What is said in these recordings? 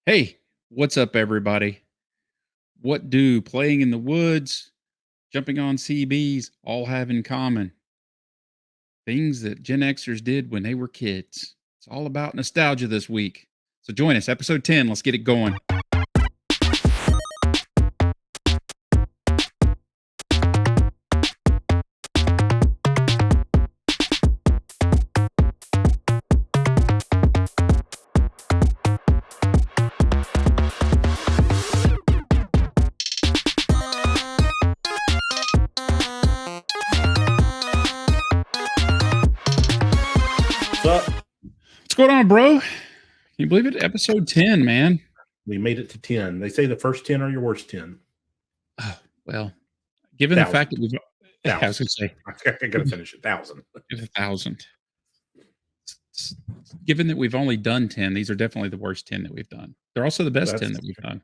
Hey, what's up, everybody? What do playing in the woods, jumping on CBs all have in common? Things that Gen Xers did when they were kids. It's all about nostalgia this week. So join us, episode 10. Let's get it going. What's up? What's going on, bro? Can you believe it? Episode 10, man. We made it to 10. They say the first 10 are your worst 10. Oh, well, given the fact that we've, I was going to say, I got to finish 1,000. 1,000. Given that we've only done 10, these are definitely the worst 10 that we've done. They're also the best 10 that we've done.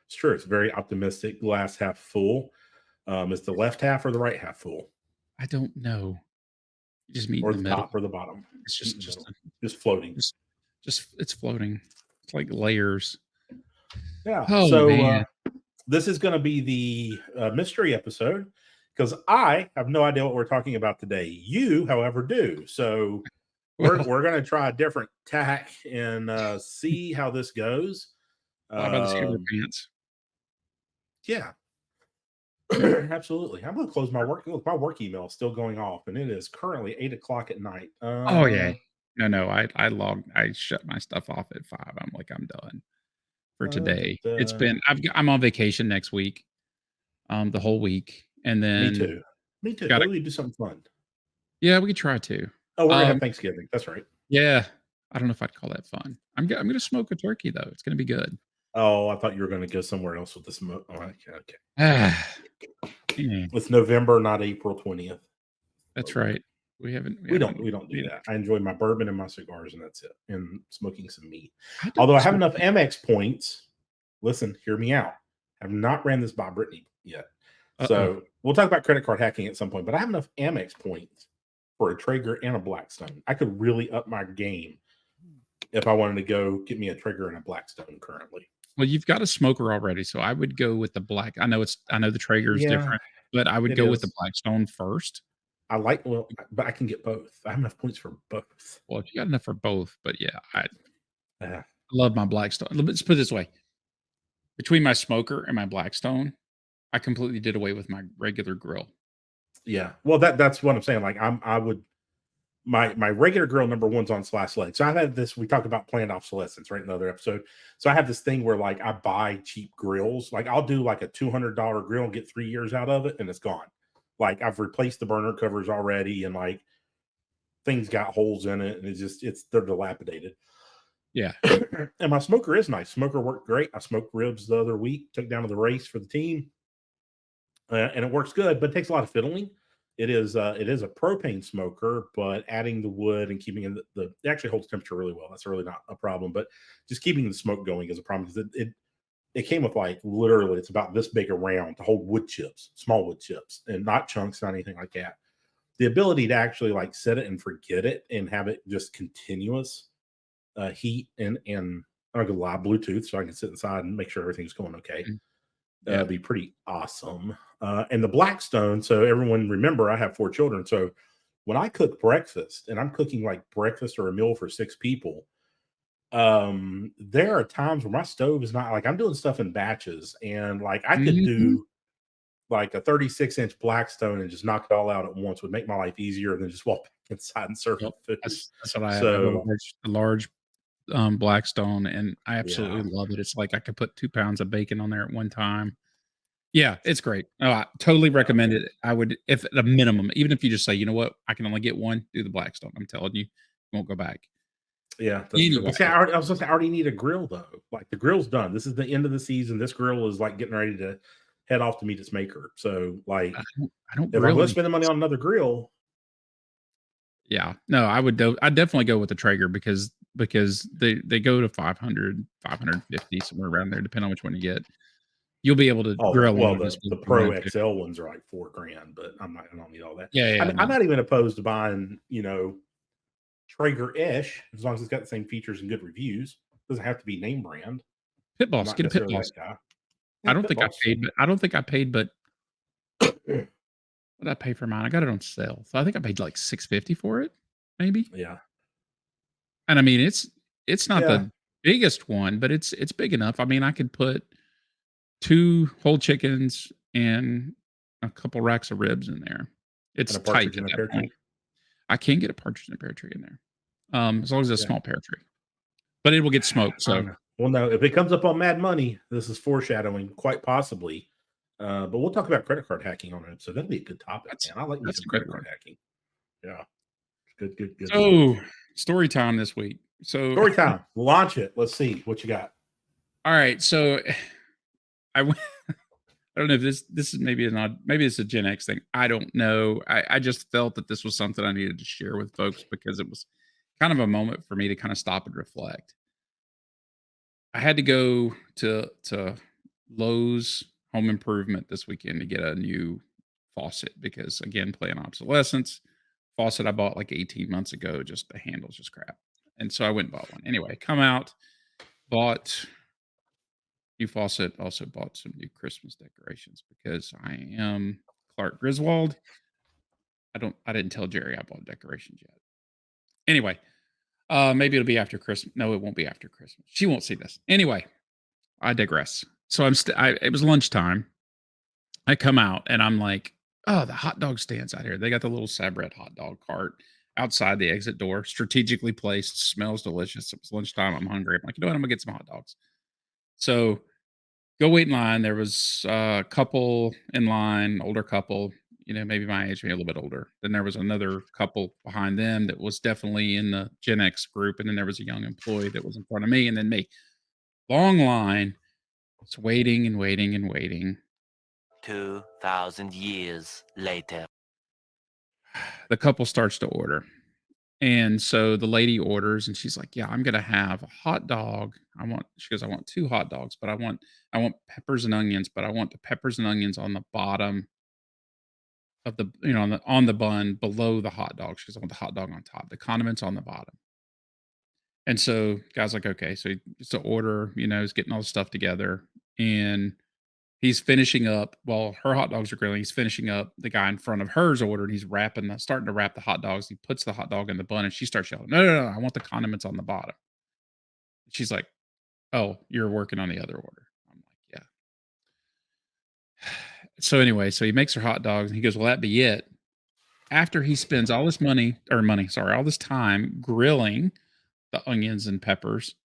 It's true. It's very optimistic. Glass half full. Is the left half or the right half full? I don't know. You just meet or in the the middle. top or the bottom. It's just floating. Just it's floating. It's like layers. Yeah. Oh, so this is going to be the mystery episode because I have no idea what we're talking about today. You, however, do. So we're going to try a different tack and see how this goes. How about the scuba pants? Yeah. Absolutely. I'm going to close my work. Look, my work email is still going off, and it is currently 8:00 at night. Oh yeah. No. I shut my stuff off at 5. I'm like, I'm done for today. It's been. I'm on vacation next week. The whole week, and then Me too. Maybe we do something fun. Yeah, we could try to. Oh, we're gonna have Thanksgiving. That's right. Yeah, I don't know if I'd call that fun. I'm gonna smoke a turkey though. It's gonna be good. Oh, I thought you were going to go somewhere else with the smoke. Oh, okay. Yeah. It's November, not April 20th. That's right. We don't do that. I enjoy my bourbon and my cigars, and that's it. And smoking some meat. Although I have enough Amex points. Listen, hear me out. I have not ran this by Brittany yet. So we'll talk about credit card hacking at some point. But I have enough Amex points for a Traeger and a Blackstone. I could really up my game if I wanted to go get me a Traeger and a Blackstone currently. Well, you've got a smoker already, so I would go with the black. I know the Traeger is different, but I would go with the Blackstone first. But I can get both. I have enough points for both. Well, if you got enough for both, but yeah, I love my Blackstone. Let's put it this way: between my smoker and my Blackstone, I completely did away with my regular grill. Yeah, well, that's what I'm saying. Like my regular grill number one's on slash leg. So I've had this. We talked about planned obsolescence, right? In another episode. So I have this thing where like I buy cheap grills. Like I'll do like a $200 grill and get 3 years out of it, and it's gone. Like I've replaced the burner covers already, and like things got holes in it, and they're dilapidated. Yeah. And my smoker is nice. Smoker worked great. I smoked ribs the other week, took down to the race for the team, and it works good, but it takes a lot of fiddling. It is a propane smoker, but adding the wood and keeping it actually holds temperature really well. That's really not a problem, but just keeping the smoke going is a problem because it came with like literally it's about this big around to hold wood chips, small wood chips, and not chunks, not anything like that. The ability to actually like set it and forget it and have it just continuous heat and I'm not gonna lie, Bluetooth, so I can sit inside and make sure everything's going okay. That'd be pretty awesome. And the Blackstone, so everyone remember I have 4 children. So when I cook breakfast and I'm cooking like breakfast or a meal for 6 people, there are times where my stove is not like I'm doing stuff in batches and like I could do like a 36-inch Blackstone and just knock it all out at once would make my life easier than just walk back inside and serve food. That's what I have. A large Blackstone, and I absolutely love it. It's like I could put 2 pounds of bacon on there at one time. Yeah, it's great. Oh, I totally recommend it. I would, if at a minimum, even if you just say, you know what, I can only get one, do the Blackstone. I'm telling you, won't go back. Yeah. Anyway. See, I already need a grill though. Like the grill's done. This is the end of the season. This grill is like getting ready to head off to meet its maker. So like, I don't if I'm going to spend the money on another grill. Yeah, no, I'd definitely go with the Traeger because they go to 500, 550, somewhere around there, depending on which one you get. You'll be able to grill. Well, the Pro XL ones are like $4,000, but I don't need all that. Yeah. I'm not even opposed to buying, Traeger-ish as long as it's got the same features and good reviews. Doesn't have to be name brand. Pit I'm Boss, not get a Pit necessarily Boss. that guy. I Yeah, don't Pit think I Boss. paid, but what did I pay for mine? I got it on sale. So I think I paid like $6.50 for it, maybe. Yeah. And I mean, it's not Yeah. the biggest one, but it's big enough. I mean, I could put 2 whole chickens and a couple racks of ribs in there. And It's a tight partridge at in a that pear point. tree. I can get a partridge in a pear tree in there, as long as it's a Yeah. small pear tree. But it will get smoked, I so don't know. Well, no, if it comes up on Mad Money, this is foreshadowing, quite possibly. But we'll talk about credit card hacking on it. So that'll be a good topic, that's man. I like me that's some a good credit card one. hacking. Yeah. Good, good, good stuff. So, story time this week. So, Story time. Launch it. Let's see what you got. all right, so I went I don't know if this is maybe an odd, maybe it's a Gen X thing. I don't know. I just felt that this was something I needed to share with folks because it was kind of a moment for me to kind of stop and reflect. I had to go to Lowe's Home Improvement this weekend to get a new faucet because again, playing obsolescence. Faucet I bought like 18 months ago, just the handle's just crap. And so I went and bought one. Anyway, come out, bought new faucet, also bought some new Christmas decorations because I am Clark Griswold. I didn't tell Jerry I bought decorations yet. Anyway, maybe it'll be after Christmas. No, it won't be after Christmas. She won't see this. Anyway, I digress. So it was lunchtime. I come out and I'm like, oh, the hot dog stands out here. They got the little Sabret hot dog cart outside the exit door, strategically placed, smells delicious. It was lunchtime. I'm hungry. I'm like, you know what? I'm gonna get some hot dogs. So go wait in line. There was a couple in line, older couple, maybe my age, maybe a little bit older. Then there was another couple behind them that was definitely in the Gen X group. And then there was a young employee that was in front of me, and then me. Long line. It's waiting and waiting and waiting. 2,000 years later. The couple starts to order. And so the lady orders and she's like, "Yeah, I'm gonna have a hot dog. She goes, I want 2 hot dogs, but I want peppers and onions, but I want the peppers and onions on the bottom of the, on the bun below the hot dog." She goes, "I want the hot dog on top, the condiments on the bottom." And so guy's like, okay. So it's an order, he's getting all the stuff together. And he's finishing up while her hot dogs are grilling. He's finishing up the guy in front of her's order, and he's starting to wrap the hot dogs. He puts the hot dog in the bun, and she starts yelling, "No, no, no! I want the condiments on the bottom." She's like, "Oh, you're working on the other order." I'm like, "Yeah." So anyway, so he makes her hot dogs, and he goes, "Will that be it?" After he spends all this all this time grilling the onions and peppers,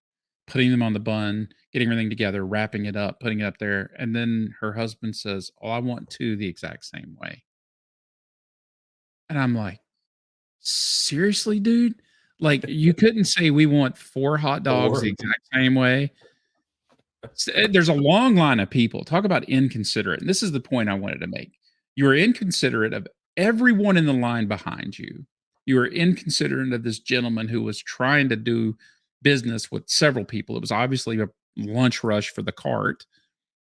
putting them on the bun, getting everything together, wrapping it up, putting it up there. And then her husband says, "Oh, I want 2 the exact same way." And I'm like, seriously, dude? Like, you couldn't say we want 4 hot dogs Or the exact same way? There's a long line of people. Talk about inconsiderate. And this is the point I wanted to make. You are inconsiderate of everyone in the line behind you. You are inconsiderate of this gentleman who was trying to do business with several people. It was obviously a lunch rush for the cart.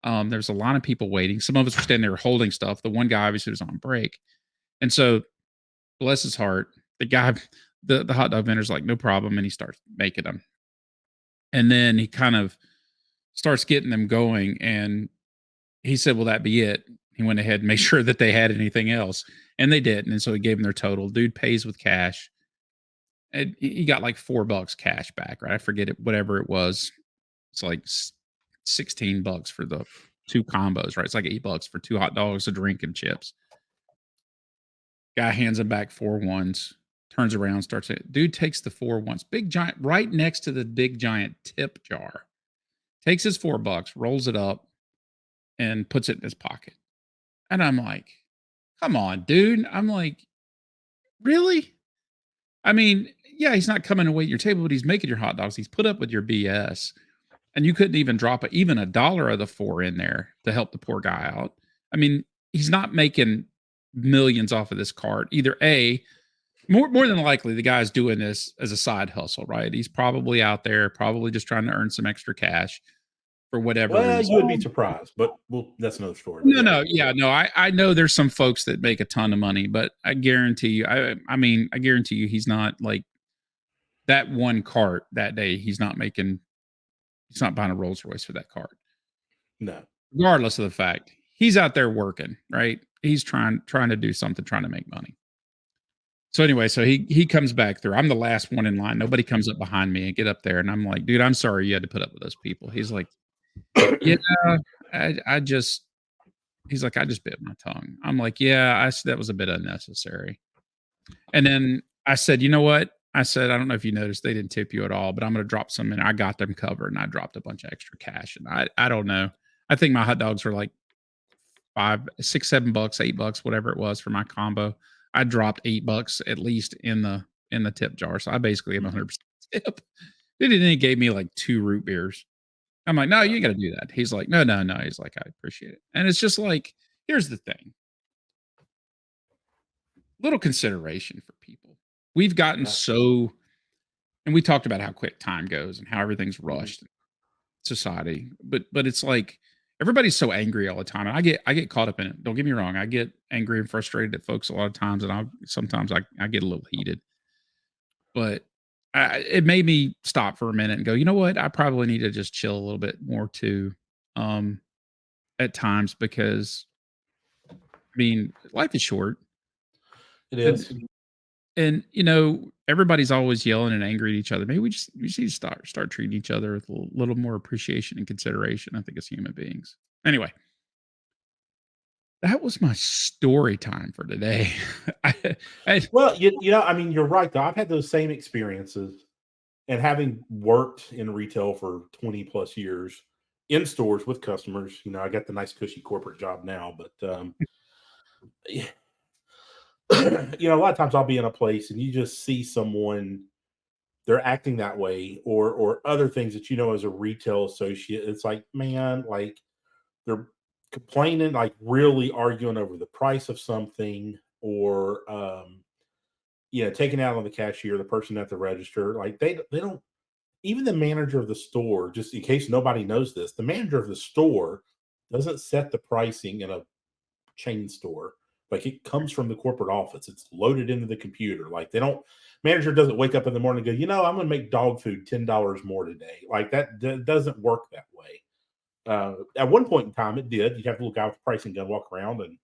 There's a lot of people waiting. Some of us were standing there holding stuff. The one guy obviously was on break. And so, bless his heart, the guy, the hot dog vendor's like, "No problem." And he starts making them. And then he kind of starts getting them going. And he said, "Will that be it?" He went ahead and made sure that they had anything else. And they didn't. And so he gave them their total. Dude pays with cash. And he got like $4 cash back, right? I forget it, whatever it was. It's like $16 for the 2 combos, right? It's like $8 for 2 hot dogs, a drink, and chips. Guy hands him back 4 ones, turns around, starts it. Dude takes the 4 ones, big giant, right next to the big giant tip jar. Takes his $4, rolls it up, and puts it in his pocket. And I'm like, come on, dude. I'm like, really? I mean, yeah, he's not coming to wait your table, but he's making your hot dogs. He's put up with your BS. And you couldn't even drop even $1 of the 4 in there to help the poor guy out. I mean, he's not making millions off of this cart. Either A, more than likely, the guy's doing this as a side hustle, right? He's probably out there, probably just trying to earn some extra cash for whatever well, reason. you would be surprised, but that's another story. But I know there's some folks that make a ton of money, but I guarantee you, I guarantee you, he's not like that one cart that day. He's not making He's not buying a Rolls Royce for that card. No. Regardless of the fact, he's out there working, right? He's trying to do something, trying to make money. So anyway, so he comes back through. I'm the last one in line. Nobody comes up behind me and get up there. And I'm like, dude, I'm sorry you had to put up with those people. He's like, yeah, I just, he's like, I just bit my tongue. I'm like, yeah, that was a bit unnecessary. And then I said, you know what? I said, I don't know if you noticed, they didn't tip you at all, but I'm going to drop some in. I got them covered and I dropped a bunch of extra cash. And I don't know. I think my hot dogs were like $5, $6, $7, $8, whatever it was for my combo. I dropped $8 at least in the tip jar. So I basically have 100% tip. Then he gave me like 2 root beers. I'm like, no, you got to do that. He's like, no. He's like, I appreciate it. And it's just like, here's the thing. Little consideration for people. We've gotten so, and we talked about how quick time goes and how everything's rushed in society. But it's like everybody's so angry all the time. And I get caught up in it. Don't get me wrong. I get angry and frustrated at folks a lot of times, and sometimes I get a little heated. But it made me stop for a minute and go, you know what? I probably need to just chill a little bit more too, at times, because I mean, life is short. It is. And you know, everybody's always yelling and angry at each other. Maybe we just need to start treating each other with a little more appreciation and consideration, I think, as human beings. Anyway, that was my story time for today. Well, I mean, you're right though. I've had those same experiences, and having worked in retail for 20 plus years in stores with customers, I got the nice cushy corporate job now, but a lot of times I'll be in a place and you just see someone, they're acting that way, or other things that as a retail associate. It's like, man, like they're complaining, like really arguing over the price of something, or taking out on the cashier, the person at the register. Like they don't, even the manager of the store, just in case nobody knows this, the manager of the store doesn't set the pricing in a chain store. Like it comes from the corporate office. It's loaded into the computer. Like manager doesn't wake up in the morning and go, I'm going to make dog food $10 more today. Like that doesn't work that way. At one point in time, it did. You'd have to look out with the pricing gun, walk around, and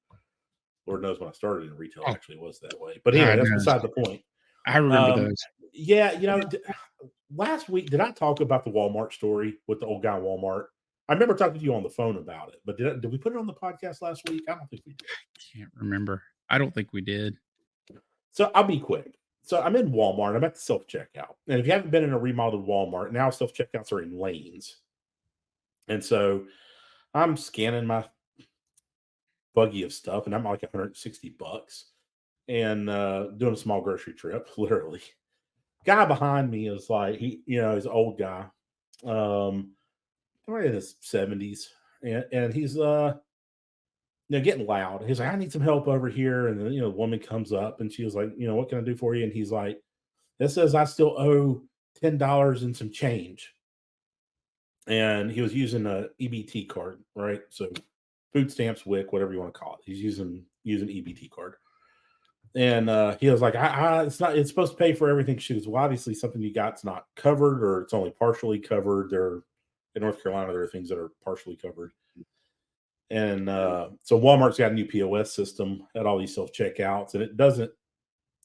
Lord knows when I started in retail, actually was that way. But anyway, that's beside the point. I remember those. Yeah, last week, did I talk about the Walmart story with the old guy at Walmart? I remember talking to you on the phone about it, but did we put it on the podcast last week? I don't think we did. Can't remember. I don't think we did. So I'll be quick. So I'm in Walmart. I'm at the self-checkout. And if you haven't been in a remodeled Walmart, now self-checkouts are in lanes. And so I'm scanning my buggy of stuff, and I'm like $160 and doing a small grocery trip, literally. Guy behind me is like, he's an old guy. Probably in his 70s. And he's getting loud. He's like, I need some help over here. And then, the woman comes up and she was like, what can I do for you? And he's like, it says I still owe $10 and some change. And he was using a EBT card, right? So food stamps, WIC, whatever you want to call it. He's using EBT card. And he was like, it's supposed to pay for everything. She goes, well, obviously something you got's not covered, or it's only partially covered. In North Carolina, there are things that are partially covered. And so Walmart's got a new POS system at all these self-checkouts, and it doesn't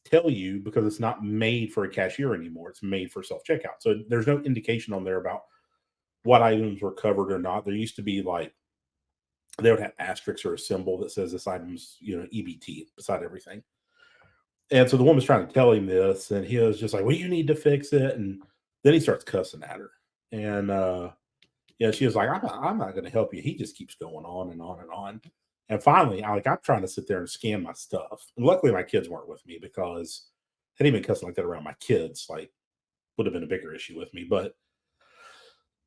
tell you because it's not made for a cashier anymore. It's made for self-checkout. So there's no indication on there about what items were covered or not. There used to be like, they would have asterisks or a symbol that says this item's, EBT beside everything. And so the woman's trying to tell him this, and he was just like, well, you need to fix it. And then he starts cussing at her. And she was like, I'm not going to help you. He just keeps going on and on and on. And finally, I'm trying to sit there and scan my stuff. And luckily, my kids weren't with me, because had he been cussing like that around my kids, like, would have been a bigger issue with me. But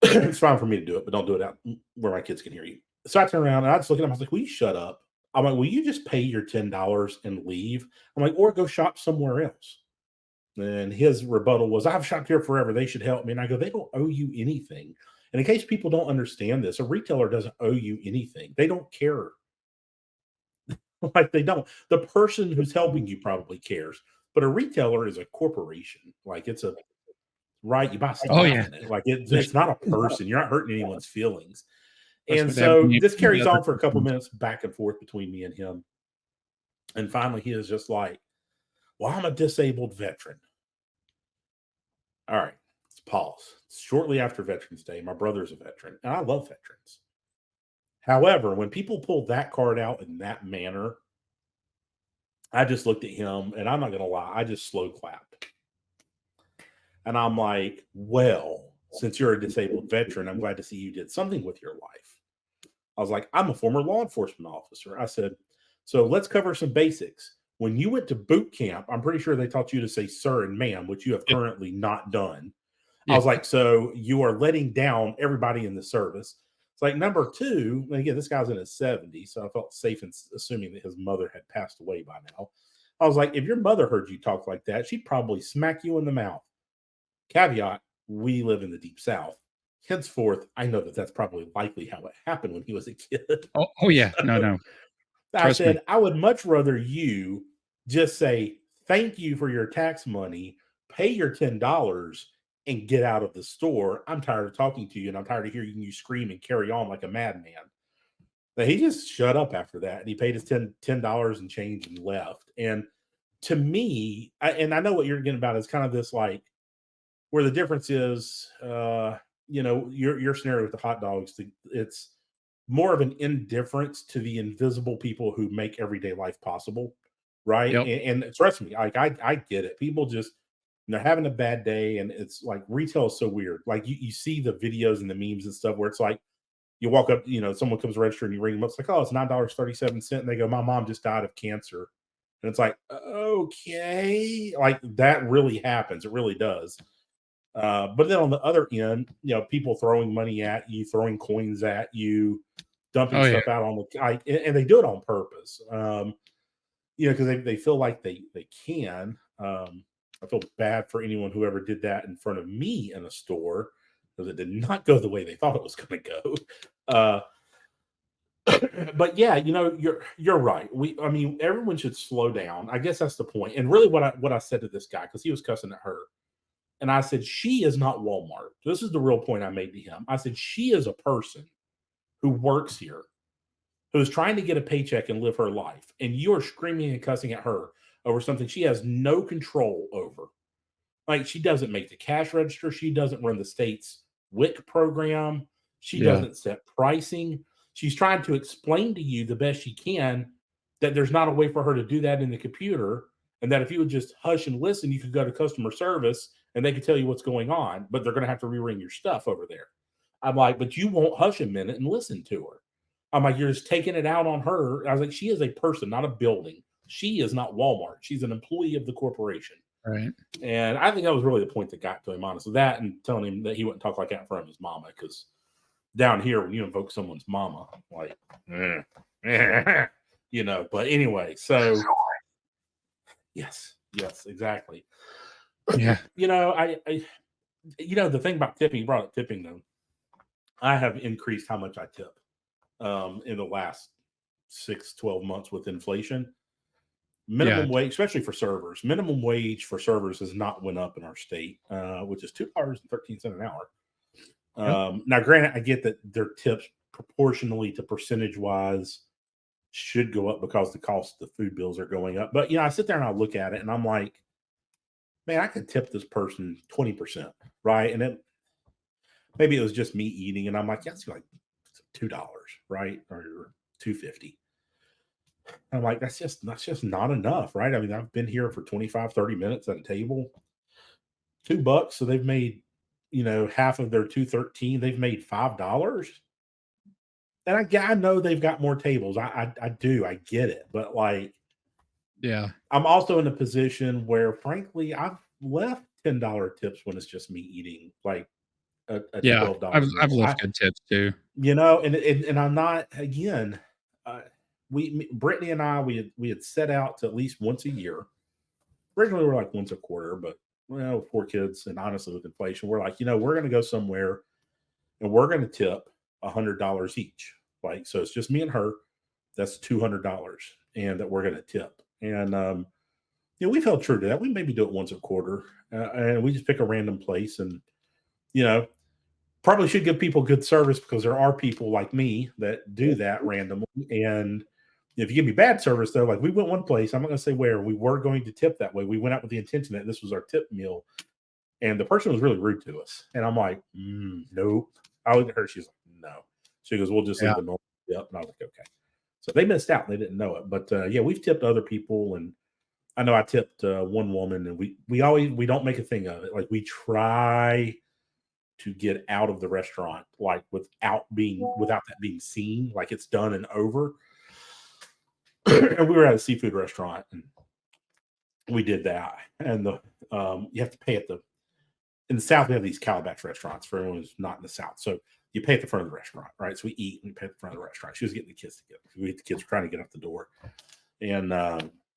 it's fine for me to do it, but don't do it out where my kids can hear you. So I turned around and I just looked at him. I was like, will you shut up? I'm like, will you just pay your $10 and leave? I'm like, or go shop somewhere else. And his rebuttal was, I've shopped here forever. They should help me. And I go, they don't owe you anything. And in case people don't understand this, a retailer doesn't owe you anything. They don't care. Like, they don't. The person who's helping you probably cares, but a retailer is a corporation. Like, it's a right? You buy stuff Oh, yeah. in it. Like it's not a person. You're not hurting anyone's feelings. And Especially if they so have this any carries other on for a couple questions. minutes back and forth between me and him. And finally, he is just like, well, I'm a disabled veteran. All right, let's pause. It's shortly after Veterans Day. My brother's a veteran, and I love veterans. However, when people pull that card out in that manner, I just looked at him, and I'm not going to lie, I just slow clapped. And I'm like, well, since you're a disabled veteran, I'm glad to see you did something with your life. I was like, I'm a former law enforcement officer. I said, so let's cover some basics. When you went to boot camp, I'm pretty sure they taught you to say sir and ma'am, which you have Yeah. currently not done. I Yeah. was like, so you are letting down everybody in the service. It's like number two, and again, this guy's in his 70s, so I felt safe in assuming that his mother had passed away by now. I was like, if your mother heard you talk like that, she'd probably smack you in the mouth. Caveat, we live in the deep South. Henceforth, I know that that's probably likely how it happened when he was a kid. Oh, yeah. No. I Trust me. said, I would much rather you just say, thank you for your tax money, pay your $10, and get out of the store. I'm tired of talking to you, and I'm tired of hearing you scream and carry on like a madman. But he just shut up after that, and he paid his $10 and change and left. And to me, and I know what you're getting about is kind of this like where the difference is, your scenario with the hot dogs, it's more of an indifference to the invisible people who make everyday life possible, right? Yep. And trust me, like I get it. People just they're having a bad day, and it's like retail is so weird. Like you see the videos and the memes and stuff where it's like you walk up, someone comes to register and you ring them up. It's like, oh, it's $9.37, and they go, my mom just died of cancer, and it's like, okay, like that really happens. It really does. But then on the other end, people throwing money at you, throwing coins at you, dumping Oh, yeah. stuff out on and they do it on purpose. Because they feel like they can. I feel bad for anyone who ever did that in front of me in a store because it did not go the way they thought it was going to go. But yeah, you're right. Everyone should slow down. I guess that's the point. And really, what I said to this guy, because he was cussing at her. And I said, she is not Walmart. This is the real point I made to him. I said, she is a person who works here, who's trying to get a paycheck and live her life. And you are screaming and cussing at her over something she has no control over. Like, she doesn't make the cash register. She doesn't run the state's WIC program. She doesn't set pricing. She's trying to explain to you the best she can that there's not a way for her to do that in the computer. And that if you would just hush and listen, you could go to customer service and they could tell you what's going on, but they're going to have to re-ring your stuff over there. I'm like, but you won't hush a minute and listen to her. I'm like, you're just taking it out on her. I was like, she is a person, not a building. She is not Walmart. She's an employee of the corporation. Right. And I think that was really the point that got to him, honestly. That and telling him that he wouldn't talk like that in front of his mama, because down here, when you invoke someone's mama, like, but anyway, so yes, exactly. Yeah. The thing about tipping, you brought up tipping though. I have increased how much I tip in the last 6-12 months with inflation. Minimum wage, especially for servers, minimum wage for servers has not went up in our state, which is $2.13 an hour. Now, granted, I get that their tips proportionally to percentage wise should go up because the cost of the food bills are going up. But I sit there and I look at it and I'm like, man, I could tip this person 20%, right? And maybe it was just me eating, and I'm like, yeah, it's like $2, right? Or $2.50. I'm like, that's just not enough, right? I mean, I've been here for 25, 30 minutes at a table. $2, so they've made, half of their $2.13, they've made $5. And I know they've got more tables. I do, I get it, but like, yeah, I'm also in a position where, frankly, I've left $10 tips when it's just me eating, like a $12 I've meal. left good tips too. And I'm not, again. Brittany and I, we had set out to at least once a year. Originally, we were like once a quarter, but 4 kids, and honestly, with inflation, we're like, we're going to go somewhere, and we're going to tip $100 each. Like, so it's just me and her. That's $200, and that we're going to tip. And Yeah, we've held true to that. We maybe do it once a quarter, and we just pick a random place, and you know, probably should give people good service because there are people like me that do that randomly. And if you give me bad service, though, like we went one place, I'm not going to say where, we were going to tip that way. We went out with the intention that this was our tip meal, and the person was really rude to us. And I'm like, nope. I looked at her. She's like, no. She goes, we'll just leave the normal tip. And I was like, okay. So they missed out. They didn't know it. But yeah, we've tipped other people, and I know I tipped one woman, and we don't make a thing of it. Like we try to get out of the restaurant, like without that being seen, like it's done and over. And we were at a seafood restaurant, and we did that. And you have to pay in the South. We have these Calabash restaurants for anyone who's not in the South. So you pay at the front of the restaurant, right? So we eat and we pay at the front of the restaurant. She was getting the kids together. The kids were trying to get out the door, and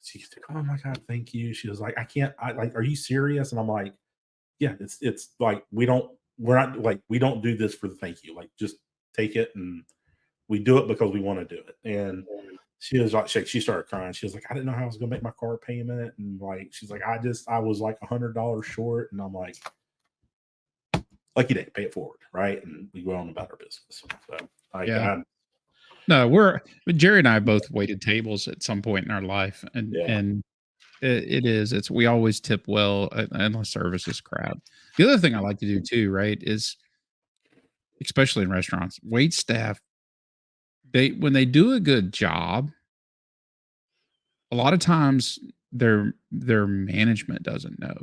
she's like, "Oh my God, thank you." She was like, "I can't. Are you serious?" And I'm like, "Yeah, it's like we don't do this for the thank you. Like, just take it, and we do it because we want to do it." And she was like, she started crying. She was like, "I didn't know how I was going to make my car payment," and like, she's like, I was like $100 short," and I'm like, "Lucky day, pay it forward, right?" And we go on about our business. So, no, Jerry and I both waited tables at some point in our life, and we always tip well unless service is crap. The other thing I like to do too, right, is especially in restaurants, wait staff, when they do a good job, a lot of times their management doesn't know.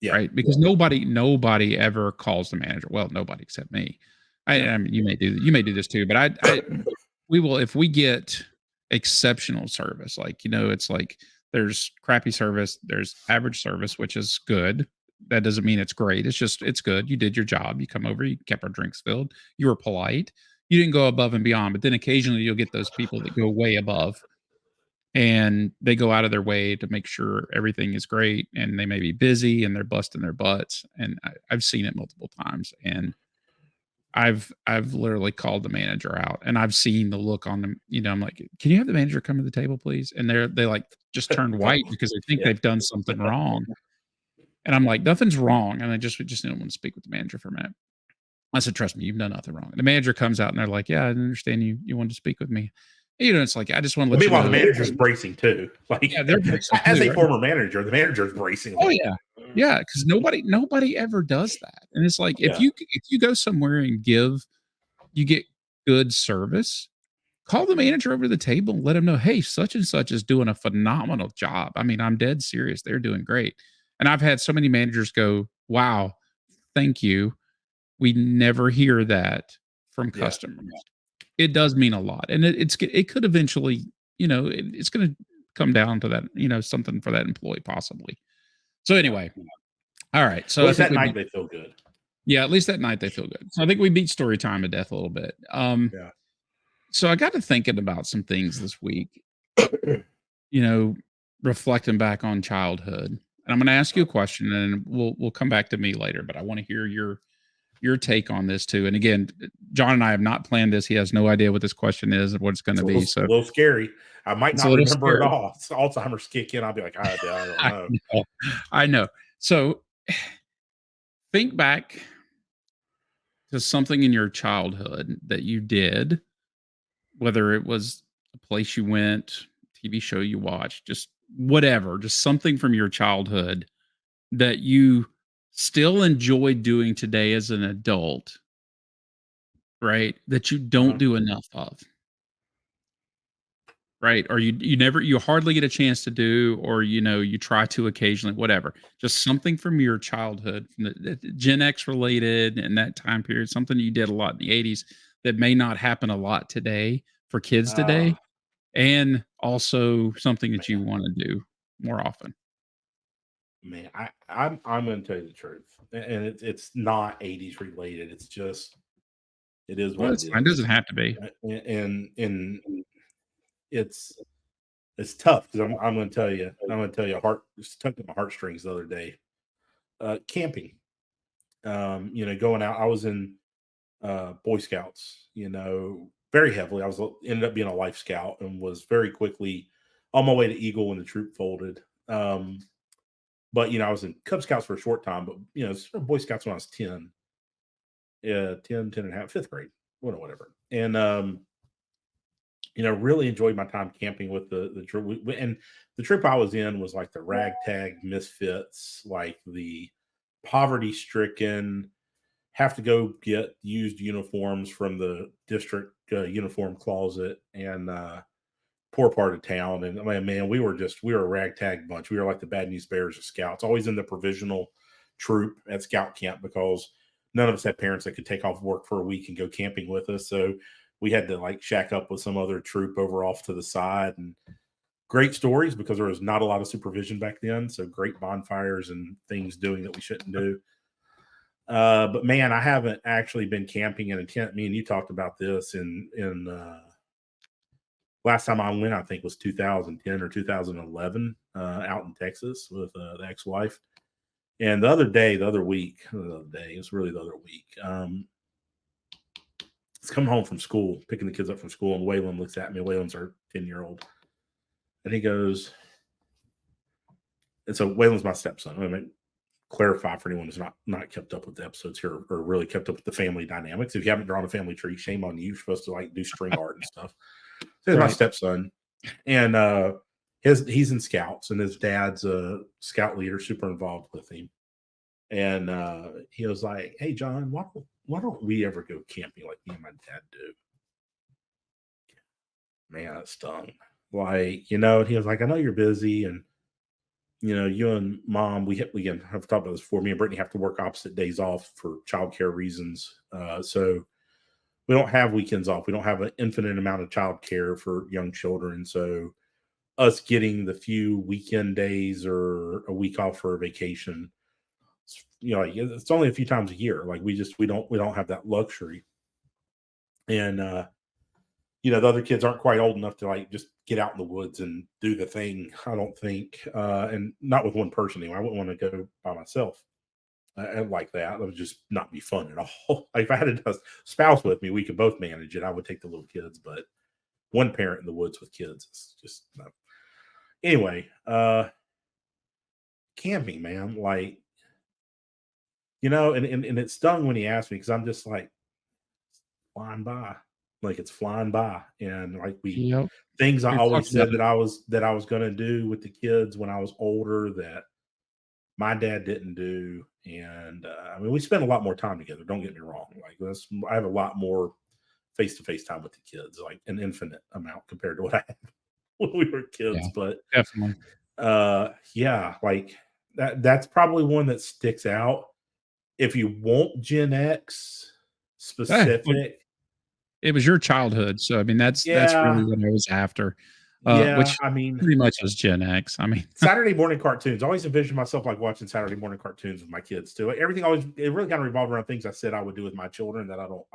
Yeah. Right. Because nobody ever calls the manager. Well, nobody except me. I mean, you may do this too, but we will, if we get exceptional service, like, it's like there's crappy service, there's average service, which is good. That doesn't mean it's great. It's good. You did your job. You come over, you kept our drinks filled. You were polite. You didn't go above and beyond, but then occasionally you'll get those people that go way above, and they go out of their way to make sure everything is great, and they may be busy and they're busting their butts. And I've seen it multiple times, and I've literally called the manager out, and I've seen the look on them. I'm like, "Can you have the manager come to the table, please?" And they like just turned white because they think they've done something wrong. And I'm like, "Nothing's wrong." And I just didn't want to speak with the manager for a minute. I said, "Trust me, you've done nothing wrong." And the manager comes out, and they're like, "Yeah, I understand you wanted to speak with me." It's like, I just want to let you know. Meanwhile, the manager's bracing too. Like, yeah, they're bracing as too, a right? former manager, the manager's bracing. Oh yeah, because nobody ever does that. And it's like, if you go somewhere and you get good service, call the manager over to the table and let them know, "Hey, such and such is doing a phenomenal job. I mean, I'm dead serious. They're doing great." And I've had so many managers go, "Wow, thank you. We never hear that from customers." It does mean a lot. And it could eventually, it's going to come down to that, something for that employee possibly. So anyway, all right. So at I least think that night they feel good. Yeah, at least that night they feel good. So I think we beat story time to death a little bit. So I got to thinking about some things this week, reflecting back on childhood. And I'm going to ask you a question, and we'll come back to me later, but I want to hear your take on this too. And again, John and I have not planned this. He has no idea what this question is and what it's going to be. So a little scary. I might not remember scary. it all. Alzheimer's kick in. I'll be like, I don't know. I know. So think back to something in your childhood that you did, whether it was a place you went, TV show you watched, just whatever, just something from your childhood that you still enjoy doing today as an adult, right? That you don't do enough of. Right? Or you hardly get a chance to do, or you try to occasionally, whatever. Just something from your childhood, from the Gen X related in that time period, something you did a lot in the 80s that may not happen a lot today for kids today, and also something that you want to do more often. Man, I'm going to tell you the truth, and it's not 80s related. It's just it is what it is. It doesn't have to be, and it's tough because I'm going to tell you, it's tugged at my heartstrings the other day. Camping, going out. I was in Boy Scouts, very heavily. Ended up being a Life Scout and was very quickly on my way to Eagle when the troop folded. But I was in Cub Scouts for a short time, but Boy Scouts when I was 10, 10 and a half, fifth grade, whatever. And really enjoyed my time camping with the troop. And the troop I was in was like the ragtag misfits, like the poverty stricken, have to go get used uniforms from the district uniform closet, and poor part of town. And man, we were a ragtag bunch. We were like the Bad News Bears of Scouts, always in the provisional troop at scout camp because none of us had parents that could take off work for a week and go camping with us. So we had to like shack up with some other troop over off to the side. And great stories because there was not a lot of supervision back then. So great bonfires and things doing that we shouldn't do. But man, I haven't actually been camping in a tent. Me and you talked about this in last time I went, I think was 2010 or 2011, out in Texas with the ex-wife. And the other week, it was really the other week. It's coming home from school, picking the kids up from school, and Waylon looks at me. Waylon's our 10-year-old, and he goes, and so Waylon's my stepson. I mean, clarify for anyone who's not kept up with the episodes here or really kept up with the family dynamics. If you haven't drawn a family tree, shame on you. You're supposed to like do string art and stuff. So he's my stepson, and he's in Scouts, and his dad's a Scout leader, super involved with him. And he was like, "Hey, John, why don't we ever go camping like me and my dad do?" Man, it stung. Like, he was like, "I know you're busy, and you and mom, we again have talked about this before. Me and Brittany have to work opposite days off for childcare reasons. So we don't have weekends off. We don't have an infinite amount of childcare for young children. So us getting the few weekend days or a week off for a vacation, it's only a few times a year. Like we don't have that luxury. And the other kids aren't quite old enough to like just get out in the woods and do the thing, I don't think. And not with one person anyway. I wouldn't want to go by myself like that. It would just not be fun at all. Like if I had a spouse with me, we could both manage it. I would take the little kids, but one parent in the woods with kids is just no. Anyway, camping, man, like, and it stung when he asked me because I'm just like flying by. Like it's flying by, and like things I always said that I was going to do with the kids when I was older that my dad didn't do. And we spend a lot more time together. Don't get me wrong. Like I have a lot more face-to-face time with the kids, like an infinite amount compared to what I had when we were kids. Yeah, but definitely, like that's probably one that sticks out. If you want Gen X specific. It was your childhood, so I mean that's really what I was after. Which pretty much was Gen X. Saturday morning cartoons. I always envisioned myself like watching Saturday morning cartoons with my kids too. Like, it really kind of revolved around things I said I would do with my children that I don't.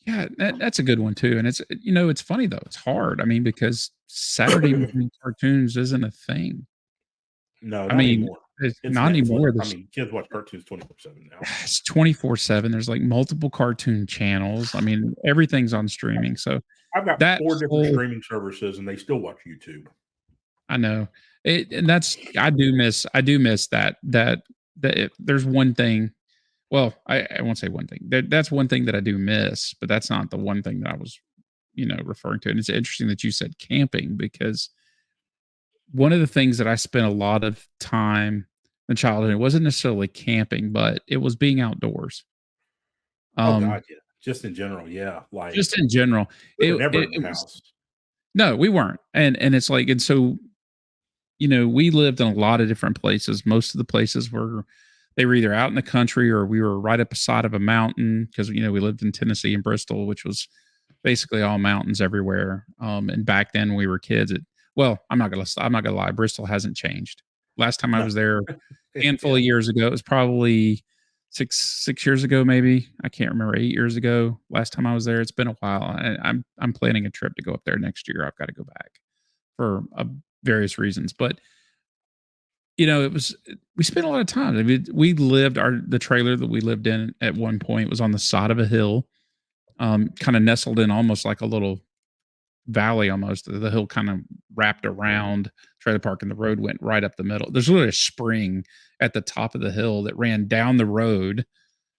Yeah, that's a good one too. And it's it's funny though. It's hard. because Saturday morning cartoons isn't a thing. No, not anymore. It's not anymore. Kids watch cartoons 24/7 now. It's 24/7. There's like multiple cartoon channels. Everything's on streaming. So I've got 4 different streaming services, and they still watch YouTube. I know it, and I do miss that. There's one thing. Well, I won't say one thing. That's one thing that I do miss, but that's not the one thing that I was, referring to. And it's interesting that you said camping because one of the things that I spent a lot of time in childhood, it wasn't necessarily camping, but it was being outdoors. Oh God, yeah. Just in general, yeah. Like just in general. We were never in the house. No, we weren't. And it's like, and so, we lived in a lot of different places. Most of the places they were either out in the country or we were right up the side of a mountain because, we lived in Tennessee and Bristol, which was basically all mountains everywhere. And back then when we were kids, I'm not gonna lie. Bristol hasn't changed. Last time I was there a handful of years ago, it was probably six years ago, maybe. I can't remember, 8 years ago. Last time I was there. It's been a while. I'm planning a trip to go up there next year. I've got to go back for various reasons. But we spent a lot of time. We lived the trailer that we lived in at one point was on the side of a hill, kind of nestled in almost like a little valley almost. The hill kind of wrapped around trailer park, and the road went right up the middle. There's literally a spring at the top of the hill that ran down the road,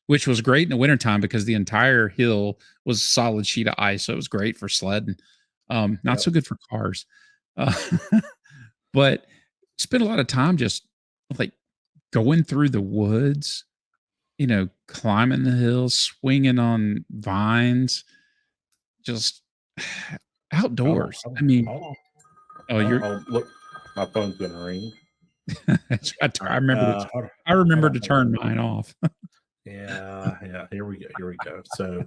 which was great in the wintertime because the entire hill was solid sheet of ice. So it was great for sledding. Not so good for cars. Uh, but spent a lot of time just like going through the woods, climbing the hills, swinging on vines, just Hold on, outdoors. hold I on, mean, hold on. oh, you're Oh, look, my phone's gonna ring. All I right, remember to hold on, I hold remember on, to hold on. turn mine off. Yeah. Here we go. Here we go. So,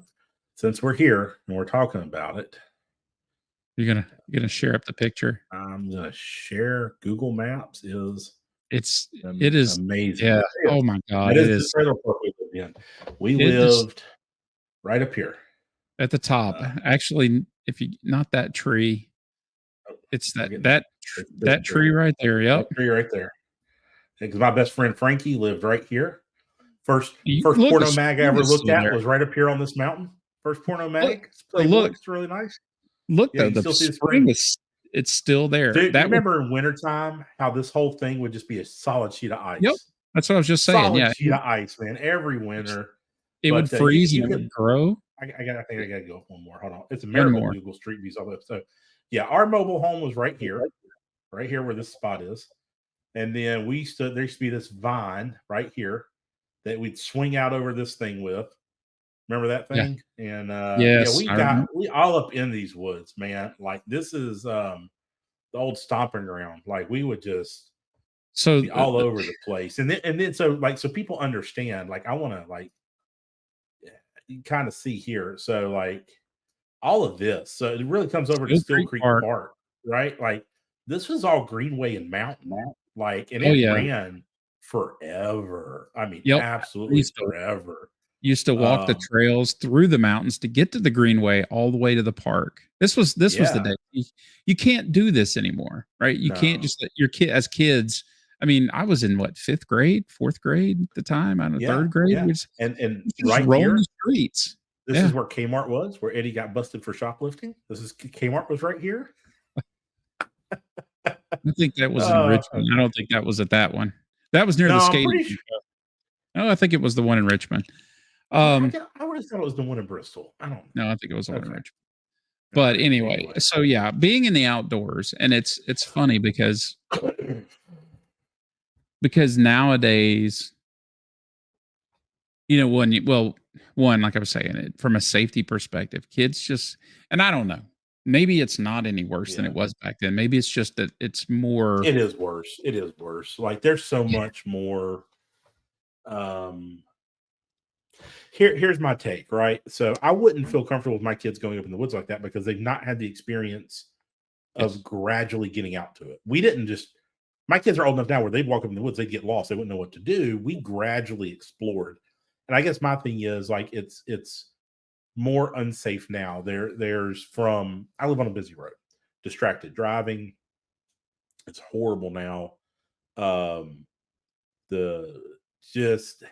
since we're here and we're talking about it, You're gonna share up the picture. I'm gonna share. Google Maps is It is, amazing. yeah. There it Oh is. my god, That it is the is. trailer park we lived in. We It is lived right up here. at the top. Uh, Actually, if you not that tree, it's we're that getting that it's this that tree. tree right there. That Yep. tree right there. Because my best friend Frankie lived right here. First Look, the porno mag I spring ever is looked still at there. was right up here on this mountain. First porno Look, mag. It's so Playboy. It's really nice. look Yeah, though, you the still see the spring spring. is it's still there. Dude, you That was remember in wintertime how this whole thing would just be a solid sheet of Yep. ice? That's what I was just saying. Solid Yeah, sheet of ice, man, every winter. it would But freeze and you it would can. grow. I think I got to go one more. Hold on. It's a One miracle more. Google Street Views all that. So, yeah, our mobile home was right here where this spot is. And then there used to be this vine right here that we'd swing out over this thing with. Remember that Yeah. thing? And yeah, Yes, I remember. we all up in these woods, man. Like this is the old stomping ground. Like we would just So, be all over the place. And then so people understand, like I want to like you kind of see here. So like all of this. So it really comes over to Steel Still Creek Creek Park. Park, right? Like this was all Greenway and Mountain. Like, and Oh, it yeah. ran forever. I mean, Yep. I absolutely forever. used to walk the Um, trails through the mountains to get to the greenway all the way to the park. This was the yeah, day. You can't do this anymore, right? You can't no, just let your kid as kids. I mean, I was in what, 5th grade, 4th grade at the time, I don't know, yeah, 3rd grade. yeah. And Just right roam the here, streets. this Yeah. is where Kmart was, where Eddie got busted for shoplifting. Kmart was right here. I think that was in Uh, Richmond. I don't think that was at that one. That was near no, the I'm skating pretty rink. sure. Oh, I think it was the one in Richmond. Um, I would have thought it was the one in Bristol. I don't no, I think it was the know. one in Okay. Richmond. All But right. anyway, Anyway. so yeah, being in the outdoors, and it's funny because nowadays, one, like I was saying, from a safety perspective, kids just, and I don't know, maybe it's not any worse than Yeah. it was back then. Maybe it's just that it's more. It is worse. It is worse. Like there's so Yeah. much more. Here's my take, right? So I wouldn't feel comfortable with my kids going up in the woods like that because they've not had the experience of Yes. gradually getting out to it. We didn't just my kids are old enough now where they'd walk up in the woods, they'd get lost, they wouldn't know what to do. We gradually explored. And I guess my thing is like it's more unsafe now. There's from I live on a busy road, distracted driving. It's horrible now. Um the just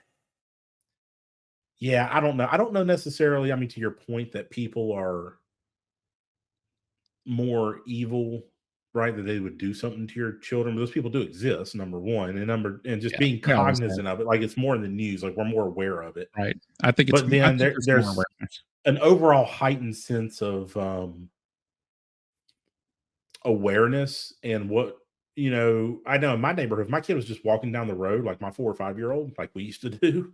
Yeah, I don't know. I don't know necessarily. I mean, to your point that people are more evil, right? That they would do something to your children. But those people do exist, number one, and just Yeah. being They always have. cognizant of it, like it's more in the news, like we're more aware of it. Right. But I then think there's more there's awareness. an overall heightened sense of awareness and what I know in my neighborhood, if my kid was just walking down the road, like my 4 or 5 year old, like we used to do.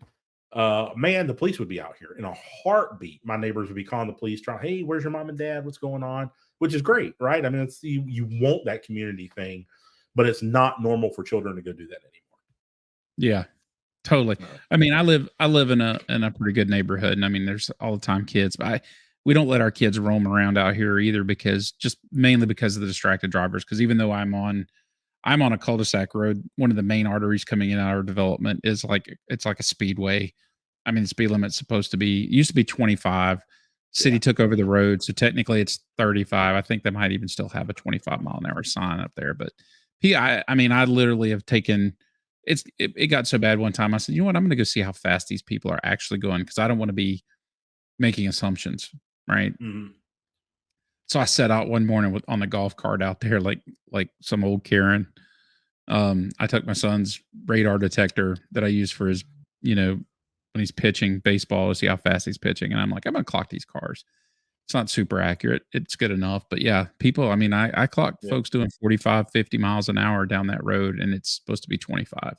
Man, the police would be out here in a heartbeat. My neighbors would be calling the police, trying, "Hey, where's your mom and dad? What's going on?" Which is great, right? I mean, it's you want that community thing, but it's not normal for children to go do that anymore. Yeah. Totally. No. I mean, I live in a pretty good neighborhood, and I mean, there's all the time kids, but we don't let our kids roam around out here either because just mainly because of the distracted drivers. Because even though I'm on a cul-de-sac road, one of the main arteries coming in our development is it's like a speedway. I mean, the speed limit's supposed to be used to be 25. City Yeah. took over the road, so technically it's 35. I think they might even still have a 25-mile-an-hour sign up there. But I mean, I literally have taken it got so bad one time. I said, you know what? I'm going to go see how fast these people are actually going because I don't want to be making assumptions, right? Mhm. So I set out one morning on the golf cart out there, like some old Karen. I took my son's radar detector that I use for his, when he's pitching baseball to see how fast he's pitching. And I'm like, I'm going to clock these cars. It's not super accurate. It's good enough. But yeah, people, I mean, I clock folks doing 45, 50 miles an hour down that road, and it's supposed to be 25.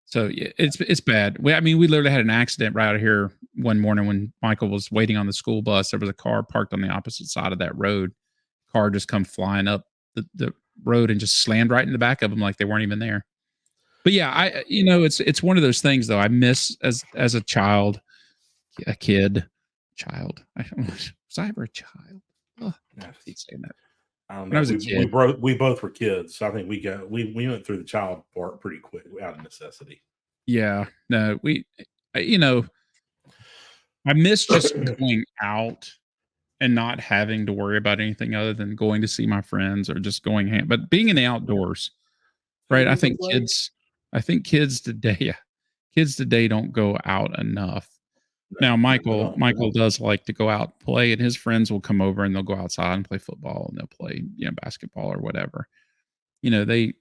So yeah, it's bad. I mean, we literally had an accident right out here one morning when Michael was waiting on the school bus. There was a car parked on the opposite side of that road. Car just come flying up the road and just slammed right in the back of them like they weren't even there. But yeah, it's one of those things though. I miss as a child, a kid, child. Was I ever a child? Oh, I hate saying that. I don't When know. I was a kid. We both were kids, so I think we went through the child part pretty quick out of necessity. Yeah, no, I miss just going out and not having to worry about anything other than going to see my friends or just going but being in the outdoors, right? I think kids today don't go out enough. Now, Michael does like to go out and play, and his friends will come over and they'll go outside and play football and they'll play, basketball or whatever. They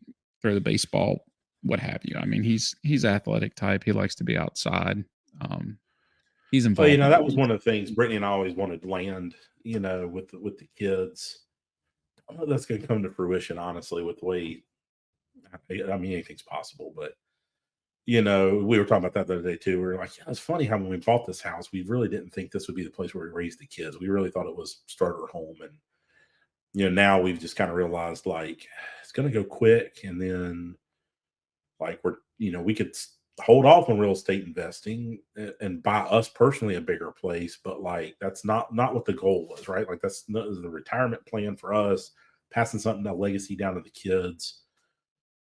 throw the baseball, what have you. I mean, he's athletic type. He likes to be outside. He's involved. Well, that was one of the things Brittany and I always wanted land, with the kids. I don't know if that's going to come to fruition, honestly, with the way, I mean, anything's possible, but we were talking about that the other day too. We were like, it's funny how when we bought this house, we really didn't think this would be the place where we raised the kids. We really thought it was starter home. And, now we've just kind of realized like it's going to go quick. And then like we could hold off on real estate investing and buy us personally a bigger place. But like, that's not what the goal was, right? Like that's the retirement plan for us, passing something, a legacy down to the kids.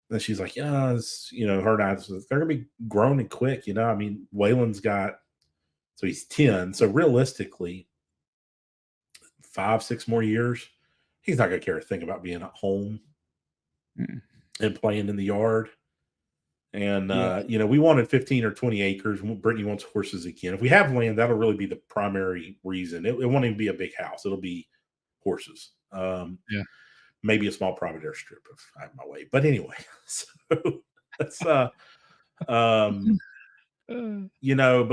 And she's like, yeah, her and I, they're going to be grown and quick. I mean, Waylon's so he's 10. So realistically, 5-6 more years, he's not going to care a thing about being at home and playing in the yard. And, we wanted 15 or 20 acres. Brittany wants horses again. If we have land, that'll really be the primary reason. It won't even be a big house. It'll be horses. Maybe a small private airstrip if I have my way. But anyway, so that's but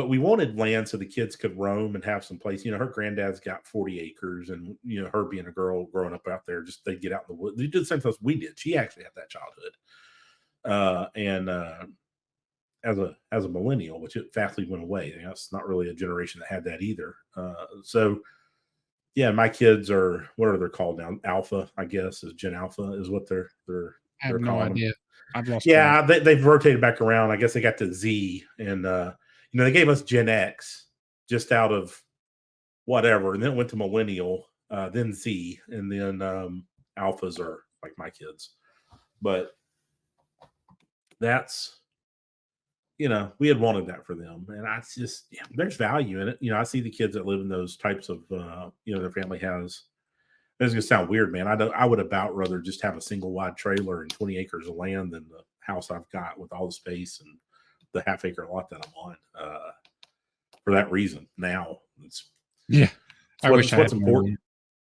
we wanted land so the kids could roam and have some place. Her granddad's got 40 acres, and her being a girl growing up out there, just they'd get out in the woods. They did the same stuff we did. She actually had that childhood. And as a millennial, which it fastly went away. That's not really a generation that had that either. So yeah, my kids are, what are they called now? Alpha, I guess, is Gen Alpha is what they're I have no idea. I've lost track. They've rotated back around. I guess they got to Z, and they gave us Gen X just out of whatever, and then it went to millennial, then Z, and then alphas are like my kids. But that's we had wanted that for them, and I just there's value in it. I see the kids that live in those types of their family has. It's gonna sound weird, man. I would about rather just have a single wide trailer and 20 acres of land than the house I've got with all the space and the half acre lot that I'm on. For that reason, now it's what's important.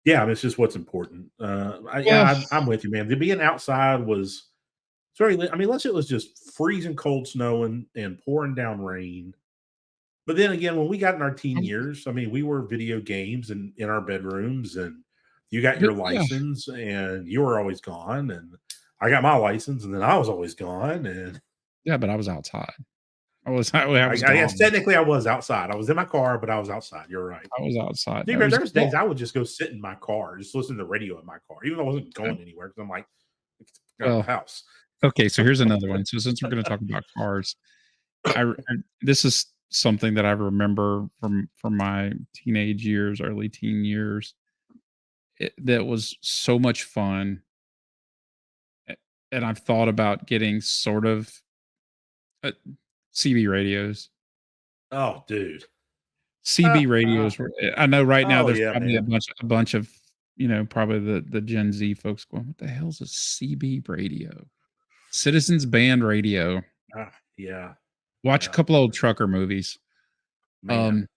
Yeah, I mean, it's just what's important. I'm with you, man. Being outside was. Sorry, I mean, it was just freezing cold, snowing, and pouring down rain. But then again, when we got in our teen years, I mean, we were video games and in our bedrooms, and you got your license, and you were always gone, and I got my license, and then I was always gone, and but I was outside. I guess technically I was outside. I was in my car, but I was outside. You're right. I was outside. Dude, there was days I would just go sit in my car, just listen to the radio in my car, even though I wasn't going anywhere, because I'm like, the house. Okay, so here's another one. So since we're going to talk about cars, this is something that I remember from my teenage years, early teen years. That was so much fun, and I've thought about getting sort of CB radios. Oh, dude, CB radios. I know right now there's probably a bunch of probably the Gen Z folks going, "What the hell's a CB radio?" Citizens Band Radio. Watch a couple old trucker movies. Man.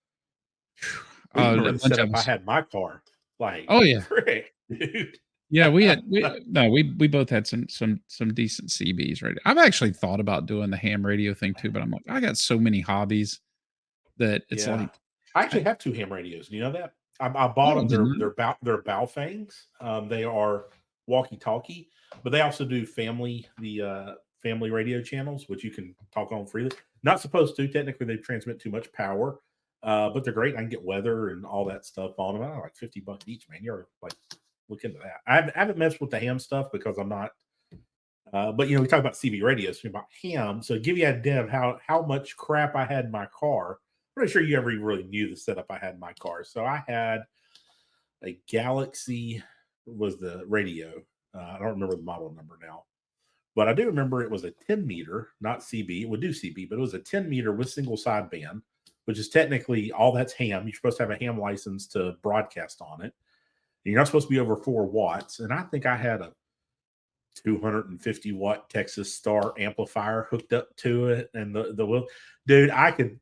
The setup I had my car. Like, Oh yeah. frick, dude. Yeah, we both had some decent CBs, right? I've actually thought about doing the ham radio thing too, but I'm like, I got so many hobbies that it's Yeah. like, I actually I have 2 ham radios. Do you know that? I bought oh, them. didn't They're Baofangs. They are walkie-talkie, but they also do family radio channels, which you can talk on freely. Not supposed to. Technically, they transmit too much power, but they're great. I can get weather and all that stuff on them. I like $50 each, man. You're like, look into that. I haven't messed with the ham stuff because I'm not. But we talk about CB radios, about ham. So to give you an idea of how much crap I had in my car. I'm not sure you ever really knew the setup I had in my car. So I had a Galaxy was the radio. I don't remember the model number now, but I do remember it was a 10 meter, not CB. It would do CB, but it was a 10 meter with single sideband, which is technically all that's ham. You're supposed to have a ham license to broadcast on it. And you're not supposed to be over 4 watts. And I think I had a 250-watt Texas Star amplifier hooked up to it, and the will, dude, I could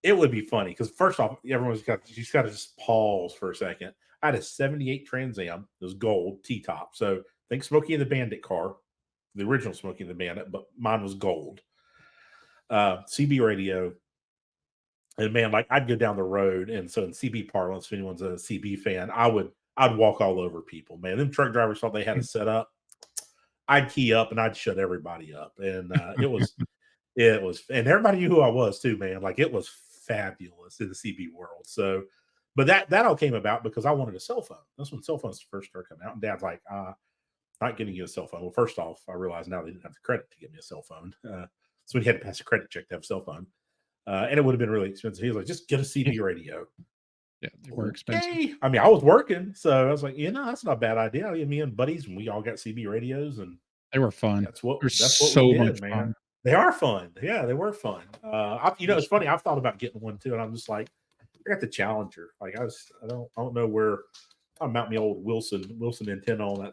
it would be funny because first off, everyone's got you just got to just pause for a second. I had a '78 Trans Am, it was gold T top, so think Smokey and the Bandit car, the original Smokey and the Bandit, but mine was gold. CB radio, and man, like I'd go down the road, and so in CB parlance, if anyone's a CB fan, I'd walk all over people. Man, them truck drivers thought they had a setup. I'd key up and I'd shut everybody up, and it was, and everybody knew who I was too, man. Like it was fabulous in the CB world. So, but that all came about because I wanted a cell phone. That's when cell phones first started coming out, and Dad's like, not getting you a cell phone. Well, first off, I realized now they didn't have the credit to give me a cell phone, so we had to pass a credit check to have a cell phone, and it would have been really expensive. He was like, just get a CB radio. Yeah, they were expensive. Okay. I mean, I was working, so I was like, that's not a bad idea. Me and buddies, and we all got CB radios, and They were fun. that's what They're we so much did, man. fun. They are fun. Yeah, they were fun. It's funny. I've thought about getting one too, and I'm just like, I got the Challenger. Like I don't know where I'll mount my old Wilson antenna on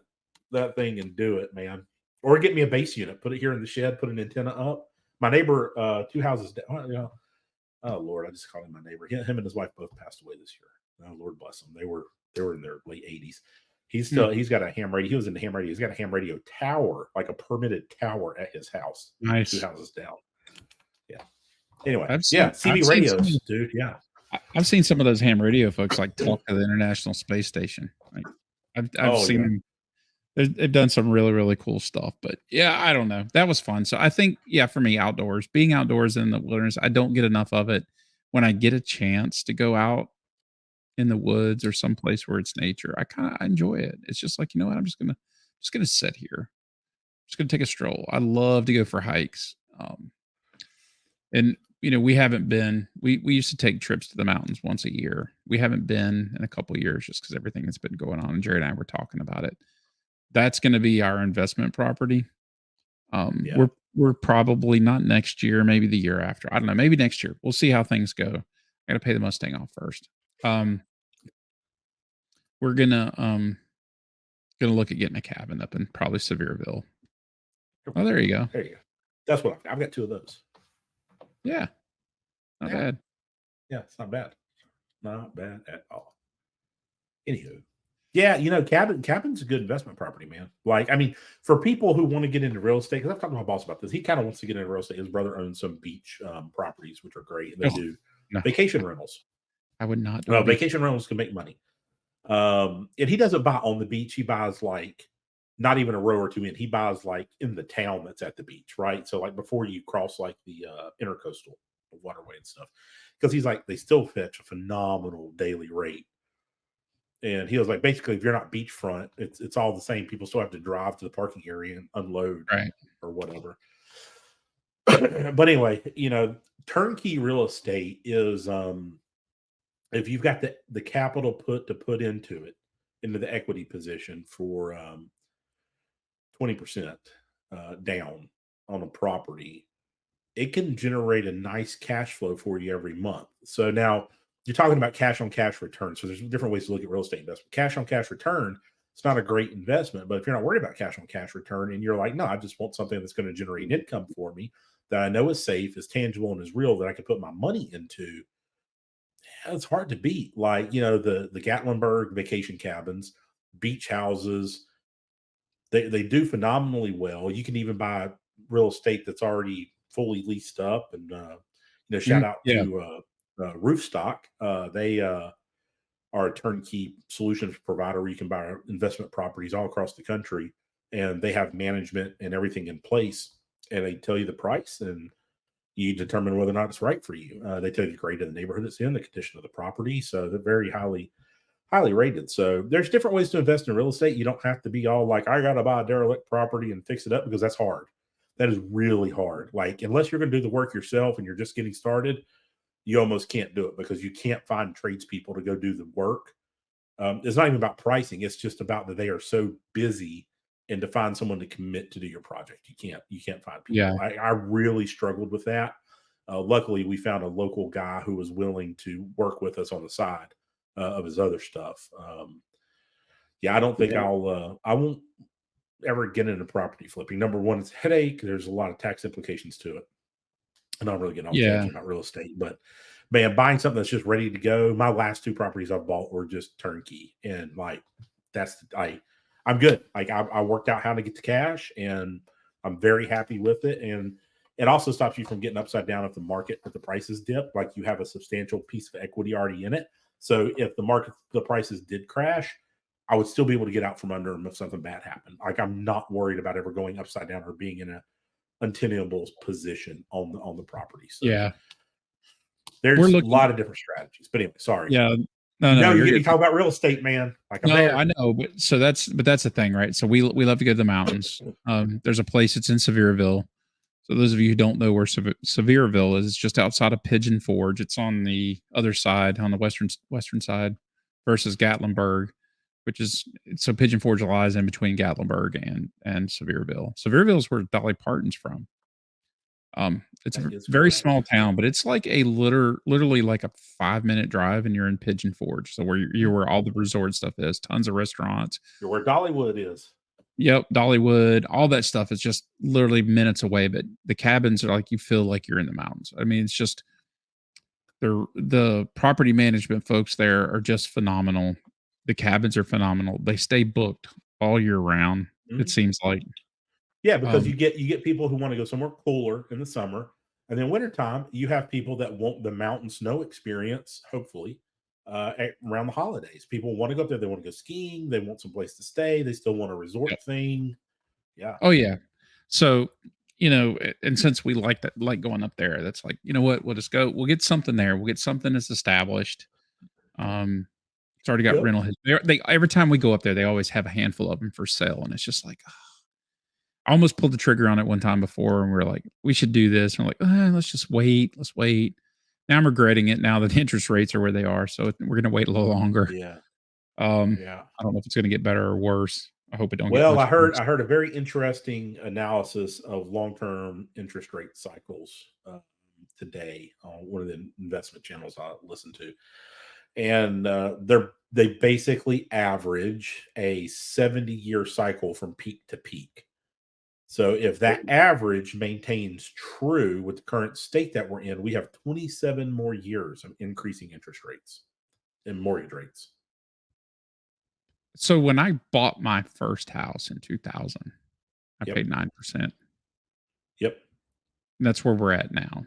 that thing and do it, man. Or get me a base unit, put it here in the shed, put an antenna up. My neighbor, 2 houses down, oh Lord, I just called him my neighbor. Him and his wife both passed away this year. Oh Lord bless them. They were in their late 80s. He's got a ham radio. He was in the ham radio. He's got a ham radio tower, like a permitted tower at his house. Nice. 2 houses down. Yeah. Anyway, I've CB radios, dude. Yeah. I've seen some of those ham radio folks like talk to the International Space Station. Like I've seen them. They've done some really, really cool stuff, but yeah, I don't know. That was fun. So I think, for me, being outdoors in the wilderness, I don't get enough of it. When I get a chance to go out in the woods or someplace where it's nature, I enjoy it. It's just like, you know what? I'm just gonna sit here. Just gonna take a stroll. I love to go for hikes. And we haven't been. We used to take trips to the mountains once a year. We haven't been in a couple of years just because everything that's been going on. And Jerry and I were talking about it. That's going to be our investment property. We're probably not next year, maybe the year after. I don't know. Maybe next year. We'll see how things go. I got to pay the Mustang off first. We're gonna look at getting a cabin up in probably Sevierville. Oh, there you go. There you go. That's what I've got 2 of those. Yeah, not bad. Yeah, it's not bad. Not bad at all. Anywho. Yeah, cabin's a good investment property, man. Like, I mean, for people who want to get into real estate, because I've talked to my boss about this, he kind of wants to get into real estate. His brother owns some beach properties, which are great. And they do vacation rentals. I would not. Well, vacation rentals can make money. And he doesn't buy on the beach. He buys like not even a row or 2 in. He buys like in the town that's at the beach, right? So like before you cross like the intercoastal waterway and stuff, because he's like they still fetch a phenomenal daily rate. And he was like, basically, if you're not beachfront, it's all the same. People still have to drive to the parking area and unload or whatever. But anyway, turnkey real estate is if you've got the capital put into the equity position for 20% down on a property, it can generate a nice cash flow for you every month. So now you're talking about cash on cash return. So there's different ways to look at real estate investment. Cash on cash return, it's not a great investment, but if you're not worried about cash on cash return and you're like, no, I just want something that's going to generate income for me that I know is safe, is tangible, and is real that I can put my money into, it's hard to beat. Like, the Gatlinburg vacation cabins, beach houses, they do phenomenally well. You can even buy real estate that's already fully leased up, and shout Mhm. out Yeah. to Roofstock. They are a turnkey solutions provider where you can buy investment properties all across the country, and they have management and everything in place, and they tell you the price, and you determine whether or not it's right for you. They tell you the grade of the neighborhood it's in, the condition of the property, so they're very highly rated. So there's different ways to invest in real estate. You don't have to be all like, I got to buy a derelict property and fix it up, because that's hard. That is really hard. Like, unless you're going to do the work yourself and you're just getting started, you almost can't do it, because you can't find tradespeople to go do the work. It's not even about pricing. It's just about that they are so busy, and to find someone to commit to do your project, you can't find Yeah. people. I really struggled with that. Luckily, we found a local guy who was willing to work with us on the side of his other stuff. Yeah, I don't think Yeah. I won't ever get into property flipping. Number one, it's a headache. There's a lot of tax implications to it. I'm not really getting off Yeah. tangent about real estate, but man, buying something that's just ready to go. My last two properties I've bought were just turnkey, and like I'm good. Like, I worked out how to get the cash, and I'm very happy with it. And it also stops you from getting upside down if the prices dip. Like, you have a substantial piece of equity already in it. So if the prices did crash, I would still be able to get out from under them if something bad happened. Like, I'm not worried about ever going upside down or being in a untenable position on the property. So Yeah. We're there's a looking. lot of different strategies. But anyway, sorry. Yeah. No, You you're get me good. talking about real estate, man. Like, I'm No, there. I know, but that's the thing, right? So we love to go to the mountains. There's a place, it's in Sevierville. So those of you who don't know where Sevierville is, it's just outside of Pigeon Forge. It's on the other side, on the western side, versus Gatlinburg, which is, so Pigeon Forge lies in between Gatlinburg and Sevierville. Sevierville is where Dolly Parton's from. It's That a is very correct. small town, but it's like literally like a 5-minute drive, and you're in Pigeon Forge. So you're where all the resort stuff is, tons of restaurants. You're where Dollywood is. Yep, Dollywood, all that stuff is just literally minutes away, but the cabins are like, you feel like you're in the mountains. I mean, it's just, the property management folks there are just phenomenal. The cabins are phenomenal. They stay booked all year round, it Mhm. seems like. Yeah, because Um, you get people who want to go somewhere cooler in the summer, and then wintertime, you have people that want the mountain snow experience, hopefully, around the holidays. People want to go up there. They want to go skiing. They want some place to stay. They still want a yeah. resort thing. Yeah. Oh yeah. So, and since we like that, like going up there, that's like, you know what, we'll just go, we'll get something there. We'll get something that's established. It's already got Yep. rental. They every time we go up there, they always have a handful of them for sale, and it's just like, I almost pulled the trigger on it one time before, and we are like, we should do this. And we're like, let's just wait. Let's wait. Now I'm regretting it now that the interest rates are where they are. So we're going to wait a little longer. Yeah. Yeah. I don't know if it's going to get better or worse. I hope it don't get Well, much worse. I heard a very interesting analysis of long-term interest rate cycles today on one of the investment channels I listen to, and they basically average a 70-year cycle from peak to peak. So if that average maintains true with the current state that we're in, we have 27 more years of increasing interest rates and mortgage rates. So when I bought my first house in 2000, I Yep. paid 9%. Yep. And that's where we're at now.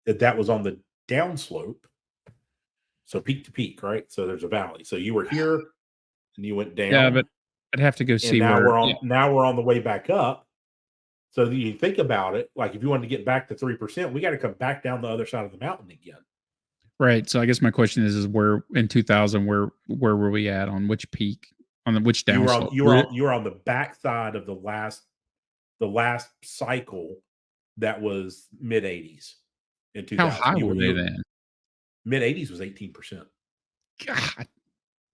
That was on the downslope. So peak to peak, right? So there's a valley. So you were here and you went down. Yeah, but I'd have to go and see now where. now we're on the way back up. So you think about it, like if you wanted to get back to 3%, we got to come back down the other side of the mountain again. Right. So I guess my question is where in 2000, where were we at, on which peak, which downslope? You were on the backside of the last cycle that was mid 80s in 2000. How high were they then? Mid 80s was 18%. God,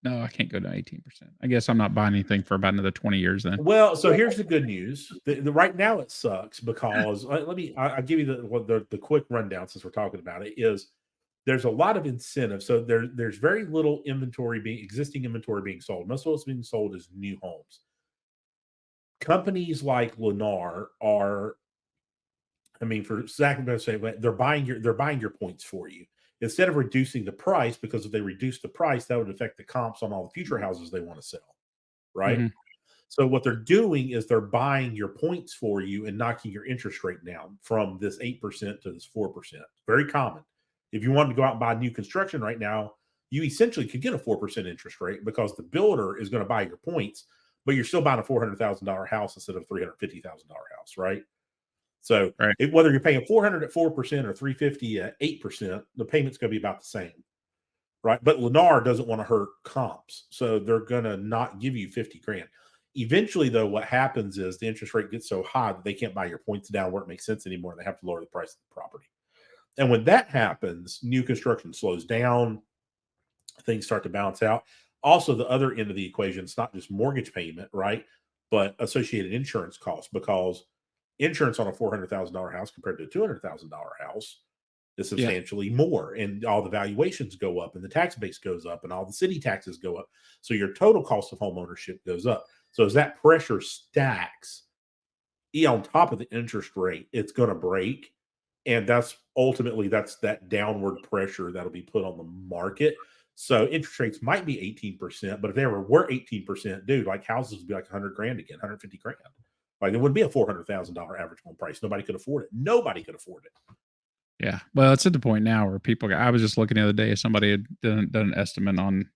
no, I can't go to 18%. I guess I'm not buying anything for about another 20 years then. Well, so here's the good news. Right now it sucks because I'll give you the quick rundown since we're talking about it. Is there's a lot of incentive. So there's very little existing inventory being sold. Most of what's being sold is new homes. Companies like Lennar are, I mean, for Zach, I'm going to say they're buying your points for you. instead of reducing the price, because if they reduce the price, that would affect the comps on all the future houses they want to sell, right? Mhm. So what they're doing is they're buying your points for you and knocking your interest rate down from this 8% to this 4%. Very common. If you wanted to go out and buy new construction right now, you essentially could get a 4% interest rate because the builder is going to buy your points, but you're still buying a $400,000 house instead of a $350,000 house, right? So Right. whether you're paying 400 at 4% or 350 at 8%, the payment's going to be about the same, right? But Lennar doesn't want to hurt comps, so they're going to not give you 50 grand. Eventually, though, what happens is the interest rate gets so high that they can't buy your points down where it makes sense anymore. They have to lower the price of the property. And when that happens, new construction slows down, things start to balance out. Also, the other end of the equation, it's not just mortgage payment, right? But associated insurance costs, because insurance on a $400,000 house compared to a $200,000 house is Yeah. substantially more, and all the valuations go up and the tax base goes up and all the city taxes go up. So your total cost of home ownership goes up. So as that pressure stacks on top of the interest rate, it's going to break. And that's ultimately that downward pressure that'll be put on the market. So interest rates might be 18%, but if they ever were 18%, dude, like houses would be like 100 grand again, 150 grand. Like it wouldn't be a $400,000 average home price. Nobody could afford it. Nobody could afford it. Yeah. Well, it's at the point now where people, I was just looking the other day, somebody had done an estimate on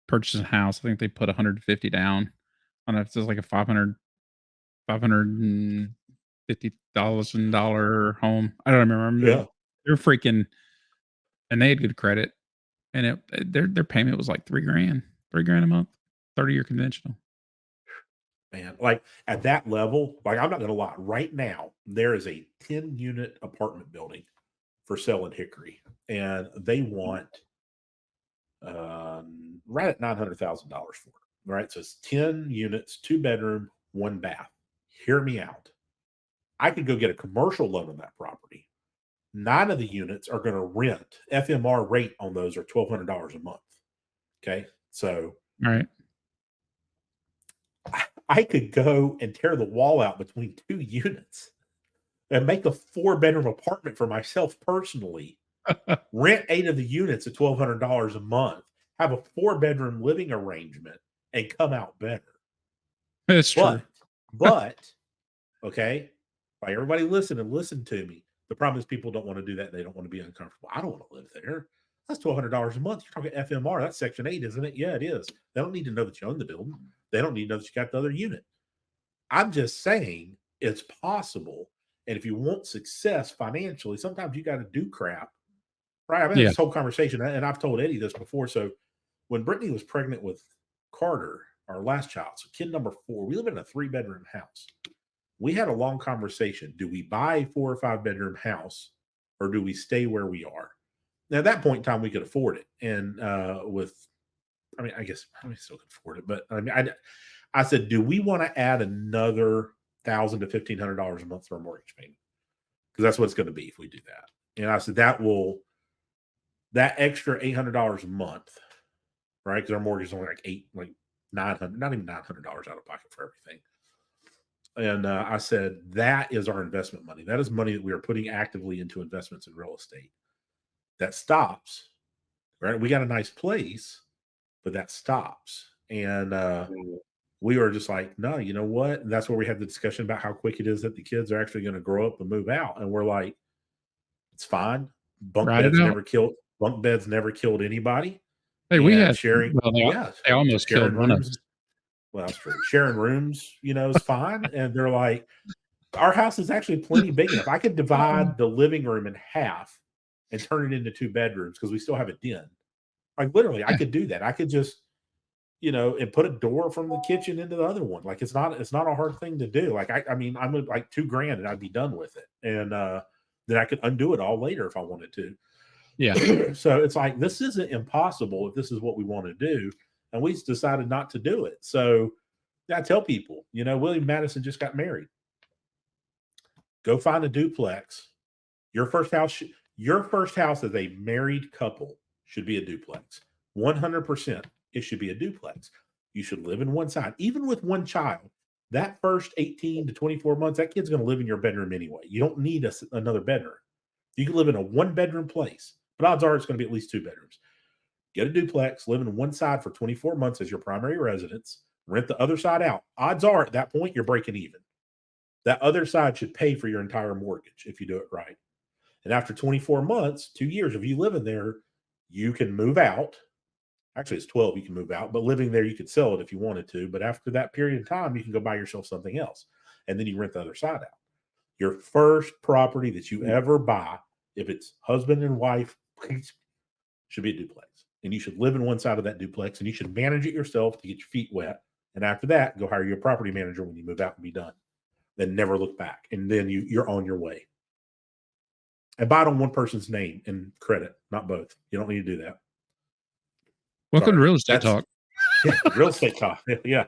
purchasing a house. I think they put 150 down on it. It's like a $550,000 home. I don't remember. Yeah. They're freaking, and they had good credit, and their payment was like $3,000 a month, 30-year conventional. Man, like at that level, like I'm not going to lie, right now, there is a 10-unit apartment building for sale in Hickory, and they want right at $900,000 for it. Right. So it's 10 units, 2-bedroom, 1 bath. Hear me out. I could go get a commercial loan on that property. 9 of the units are going to rent. FMR rate on those are $1,200 a month. Okay. So All right. I could go and tear the wall out between 2 units and make a 4-bedroom apartment for myself personally, rent 8 of the units at $1,200 a month, have a 4-bedroom living arrangement, and come out better. It's true. But, okay, like everybody listen to me. The problem is people don't want to do that. They don't want to be uncomfortable. I don't want to live there. That's $1,200 a month. You're talking FMR. That's Section 8, isn't it? Yeah, it is. They don't need to know that you own the building. They don't need to know that you got the other unit. I'm just saying it's possible. And if you want success financially, sometimes you got to do crap. Right. I've had this whole conversation, and I've told Eddie this before. So when Brittany was pregnant with Carter, our last child, so kid number 4, we live in a 3-bedroom house. We had a long conversation. Do we buy a 4 or 5-bedroom house, or do we stay where we are? Now, at that point in time, we could afford it. And I guess we still could afford it. But I said, do we want to add another $1,000 to $1,500 a month for our mortgage payment? Because that's what it's going to be if we do that. And I said, that extra $800 a month, right? Because our mortgage is only like $900, not even $900 out of pocket for everything. And I said, that is our investment money. That is money that we are putting actively into investments in real estate. That stops, right? We got a nice place, but that stops. And we were just like, no, you know what? And that's where we had the discussion about how quick it is that the kids are actually going to grow up and move out. And we're like, it's fine. Bunk beds never killed anybody. Hey, we had sharing. Well, they almost killed one of us. Well, that's true. Sharing rooms, is fine. And they're like, our house is actually plenty big enough. I could divide the living room in half and turn it into 2 bedrooms because we still have a den. Like literally, I could do that. I could just, and put a door from the kitchen into the other one. Like it's not a hard thing to do. Like I'm like $2,000 and I'd be done with it. And then I could undo it all later if I wanted to. Yeah. So it's like, this isn't impossible if this is what we want to do. And we decided not to do it. So I tell people, William Madison just got married. Go find a duplex. Your first house as a married couple should be a duplex. 100%. It should be a duplex. You should live in one side. Even with one child, that first 18 to 24 months, that kid's going to live in your bedroom anyway. You don't need another bedroom. You can live in a 1-bedroom place, but odds are it's going to be at least 2 bedrooms. Get a duplex, live in one side for 24 months as your primary residence, rent the other side out. Odds are at that point you're breaking even. That other side should pay for your entire mortgage if you do it right. And after 24 months, 2 years of you living there, you can move out. Actually, it's 12 you can move out, but living there, you could sell it if you wanted to. But after that period of time, you can go buy yourself something else. And then you rent the other side out. Your first property that you ever buy, if it's husband and wife, should be a duplex. And you should live in one side of that duplex, and you should manage it yourself to get your feet wet. And after that, go hire your property manager when you move out and be done. Then never look back. And then you're on your way. And buy it on one person's name and credit, not both. You don't need to do that. Welcome to real estate talk. Yeah, real estate talk. Yeah.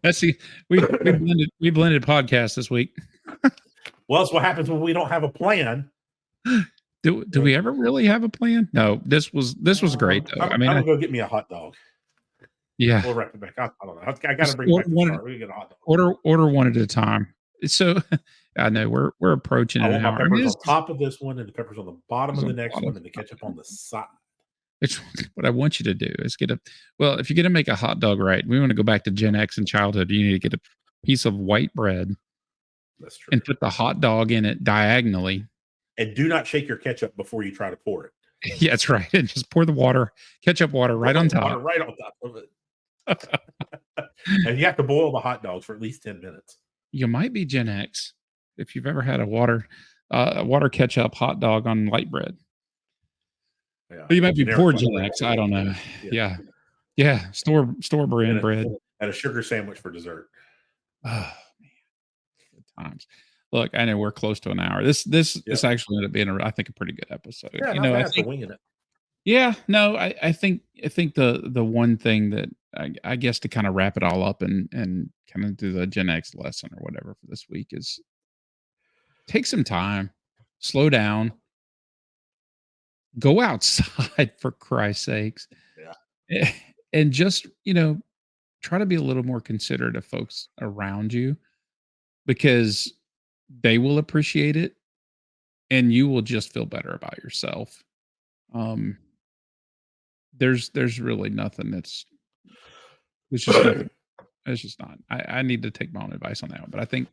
That's we blended podcasts this week. Well, that's what happens when we don't have a plan. Do we ever really have a plan? No, this was great though. I'm gonna go get me a hot dog. Yeah, we'll wrap it back. I don't know. I gotta bring back the car. We get a hot dog. Order one at a time. So I know we're approaching I an want hour. my peppers on top of this one, and the peppers on the bottom of the next one, and the ketchup on the side. It's what I want you to do is if you're going to make a hot dog right, we want to go back to Gen X and childhood. You need to get a piece of white bread. That's true. And put the hot dog in it diagonally. And do not shake your ketchup before you try to pour it. Yeah, that's right. And just pour the ketchup water right on top. Right on top of it. And you have to boil the hot dogs for at least 10 minutes. You might be Gen X if you've ever had a water ketchup hot dog on light bread. Yeah. But you might be poor Gen X. I don't know. Yeah. Store brand bread. And a sugar sandwich for dessert. Oh man. Good times. Look, I know we're close to an hour. This actually ended up being I think a pretty good episode. Yeah, I think winging it. Yeah, no, I think the one thing that I guess to kind of wrap it all up and kind of do the Gen X lesson or whatever for this week is take some time, slow down, go outside for Christ's sakes. Yeah. And just, try to be a little more considerate of folks around you because they will appreciate it and you will just feel better about yourself. There's really nothing it's just nothing. It's just not. I need to take my own advice on that one, but I think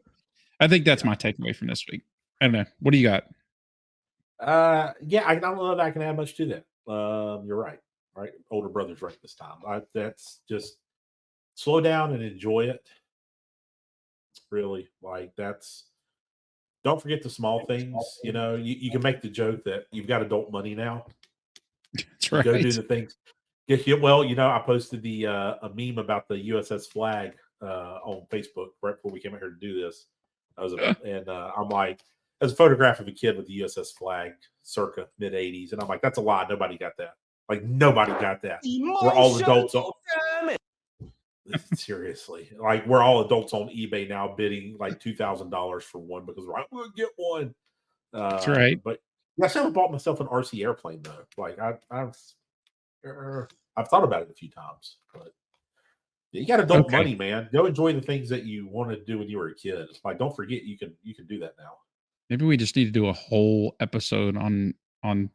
that's my takeaway from this week. I don't know. What do you got? Yeah, I don't know that I can add much to that. You're right. Right. Older brother's right this time. That's just slow down and enjoy it. Really, don't forget the small things. You can make the joke that you've got adult money now. That's right. Go do the things. Well, I posted the a meme about the USS Flag on Facebook right before we came out here to do this. I'm like, there's a photograph of a kid with the USS Flag circa mid 80s, and I'm like, that's a lie. Nobody got that. Like nobody got that. We're all adults. Seriously, like we're all adults on eBay now bidding like $2,000 for one because we're like, we'll get one. That's right. But I still bought myself an RC airplane though. Like I've thought about it a few times, but you got adult money, man. Go enjoy the things that you wanted to do when you were a kid. Like don't forget you can do that now. Maybe we just need to do a whole episode on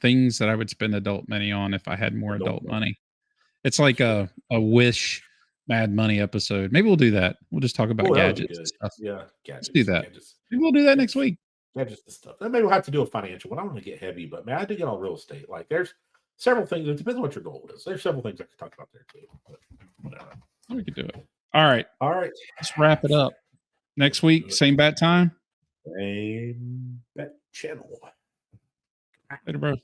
things that I would spend adult money on if I had more adult money. It's like a Wish Mad Money episode. Maybe we'll do that. We'll just talk about gadgets and stuff. Yeah, gadgets. Let's do that. Maybe we'll do that next week. Gadgets and stuff. Then maybe we'll have to do a financial one. I don't want to get heavy, but man, I do get on real estate. Like there's several things. It depends on what your goal is. There's several things I could talk about there too. But whatever. We could do it. All right. Let's wrap it up. Next week, same bat time. Same bat channel. Later, bro.